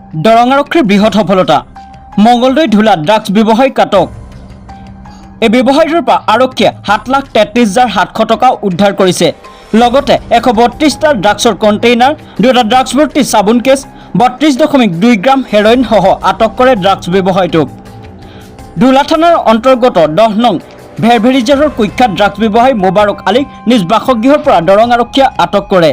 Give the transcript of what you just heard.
দৰং আৰক্ষীৰ বৃহৎ সফলতা মংগলদৈ ধুলাত ড্ৰাগছ ব্যৱসায়ী আটক এই ব্যৱসায়ীৰ পৰা আৰক্ষীয়ে 7,33,700 টকা উদ্ধাৰ কৰিছে লগতে 132টা ড্ৰাগছৰ কণ্টেইনাৰ 2টা ড্ৰাগছ ভৰ্তি চাবোন কেছ 32.2 গ্ৰাম হেৰইন সহ আটক কৰে ড্ৰাগছ ব্যৱসায়ীটোক ধুলা থানাৰ অন্তৰ্গত 10 নং ভেৰভেৰিজাৰৰ কুখ্যাত ড্ৰাগছ ব্যৱসায়ী মোবাৰক আলীক নিজ বাসগৃহৰ পৰা দৰং আৰক্ষীয়ে আটক কৰে।